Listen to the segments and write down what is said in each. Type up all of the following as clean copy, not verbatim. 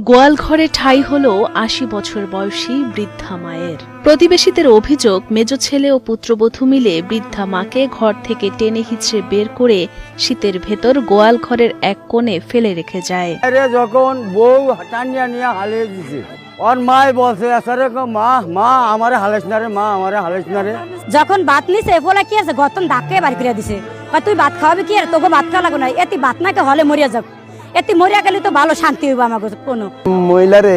গোয়াল ঘরে ঠাঁই হল ৮০ বছর বয়সী বৃদ্ধা মায়ের। প্রতিবেশীদের অভিযোগ, মেজ ছেলে ও পুত্রবধূ মিলে বৃদ্ধা মাকে ঘর থেকে টেনে হিচড়ে বের করে শীতের ভেতর গোয়াল ঘরের এক কোণে ফেলে রেখে যায়। যখন বউ টানিয়া নিয়ে হালিয়ে দিছে, ওর মায় বলছে মা মা আমারে হালেস না রে, মা আমারে হালেস না রে। যখন ভাত নিছে ফোলা কি আছে গতন ধাক্কে বাড়ি করে দিছে, তুই ভাত খাওয়াবি কি আর তোকে ভাত খাওয়া লাগো না, এটি ভাত নাকে হলে মরিয়া যাক, এটি মরিয়া গেলে তো ভালো শান্তি হইব আমাকে। কোনো মহিলারে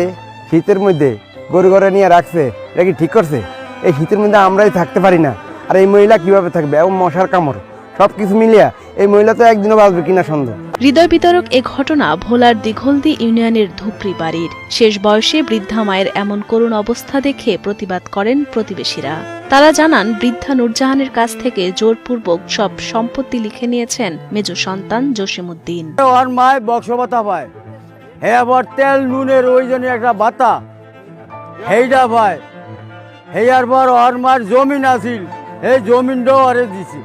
শীতের মধ্যে গরু ঘরে নিয়ে রাখছে, এটা কি ঠিক করছে? এই শীতের মধ্যে আমরাই থাকতে পারি না, আর এই মহিলা কিভাবে থাকবে? এবং মশার কামড় সবকিছু মিলিয়া এই মহিলা তো একদিনও বাঁচবে কিনা সন্দেহ। হৃদয় বিতরক এ ঘটনা ভোলার দিঘলদি ইউনিয়নের ধুপরি বাড়ির। শেষ বয়সে বৃদ্ধা মায়ের এমন করুণ অবস্থা দেখে প্রতিবাদ করেন প্রতিবেশীরা। তারা জানান, বৃদ্ধা নূরজাহানের কাছ থেকে জোরপূর্বক সব সম্পত্তি লিখে নিয়েছেন মেজ সন্তান জসিমউদ্দিন। ওর মায় বক্স ভাতা পায়, হে আবার তেল নুনের ওই জন্য একটা ভাতা হেইটা পায়। হেয়ার পর ওর মার জমিন আছিল, এই জমিনটাও আরে দিছি,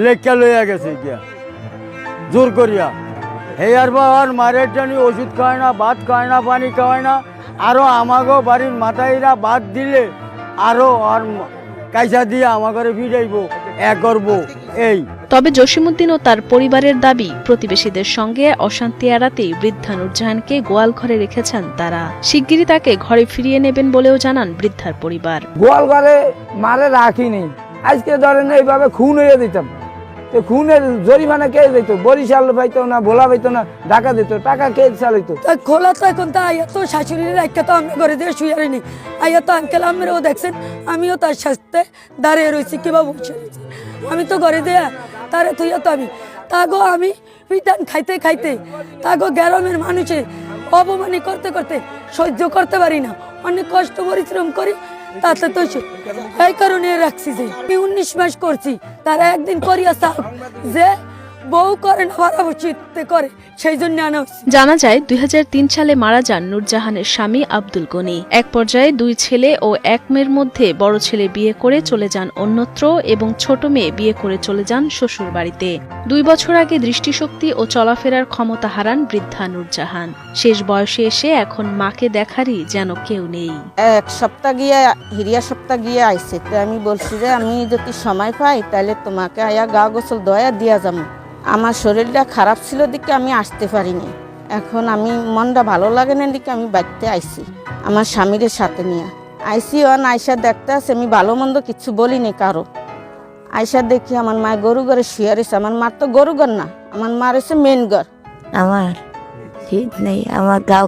লেখা লইয়া গেছে গিয়া জোর করিয়া। হেয়ার পর ওর মারের টানি ওষুধ খায় না, ভাত খায় না, পানি খাওয়ায় না। আরো আমাগো বাড়ির মাথাইরা ভাত দিলে আরো ওর কাইসা দিয়ে আমাকে ফিরাইব এক করবো এই। তবে জসিমউদ্দিন ও তার পরিবারের দাবি, প্রতিবেশীদের সঙ্গে অশান্তি এড়াতেই বৃদ্ধা নূরজাহানকে গোয়াল ঘরে রেখেছেন তারা। শিগগিরই তাকে ঘরে ফিরিয়ে নেবেন বলেও জানান বৃদ্ধার পরিবার। গোয়াল ঘরে মারে রাখিনি, আজকে ধরেন এইভাবে খুন হয়ে দিতাম, তো খুনের জরিমানা কে দিত? বরিশাল পাইতো না, ভোলা পাইতো না, ঢাকা দিত, টাকা কে চালাইতো? খোলা তো এখন তো আইয়া তো শাশুড়ির একটা তো আমি ঘরে দিয়ে শুয়ে রইনি, আইয়া তো আঙ্কেল আমেরও দেখছেন, আমিও তার সাথে দাঁড়িয়ে রয়েছি কিবা বসে রয়েছি। আমি তো ঘরে দেয়া তারে তুইয়া তো আমি পিটান খাইতে খাইতে তাগো গ্রামের মানুষে অপমানি করতে করতে সহ্য করতে পারি না, অনেক কষ্ট পরিশ্রম করি, তাতে তো এই কারণে রাখছি যে আমি 19 মাস করছি, তারা একদিন করিয়া চাও যে বউ করে না পরামর্শিতে করে, সেই জন্য আনা। জানা যায় 2003 সালে মারা যান নূরজাহানের স্বামী আব্দুল গনি। এক পর্যায়ে 2 ছেলে ও 1 মেয়ের মধ্যে বড় ছেলে বিয়ে করে চলে যান অন্যত্র এবং ছোট মেয়ে বিয়ে করে চলে যান শ্বশুর বাড়িতে। 2 বছর আগে দৃষ্টিশক্তি ও চলাফেরার ক্ষমতা হারান বৃদ্ধা নূরজাহান। শেষ বয়সে এসে এখন মাকে দেখারই যেন কেউ নেই। এক সপ্তাহ গিয়ে হিরিয়া সপ্তাহ গিয়ে আইছে, তো আমি বলছি যে আমি যদি সময় পাই তাহলে তোমাকে আয়া গা গোসল দয়া দিয়া যাবো। আমার শরীরটা খারাপ ছিল দিকে আমি আসতে পারিনি, এখন আমি মনটা ভালো লাগে না দিকে আমি বাড়িতে আইছি আমার স্বামীর সাথে নিয়ে আইসি। আয়সা দেখতে আছে, আমি ভালো মন্দ কিছু বলিনি কারো। আয়সা দেখি আমার মা গরু ঘরে শুয়ে রয়েছে, আমার মার তো গরু ঘর না, আমার মার হচ্ছে মেন ঘর। আমার শীত নেই, আমার গাও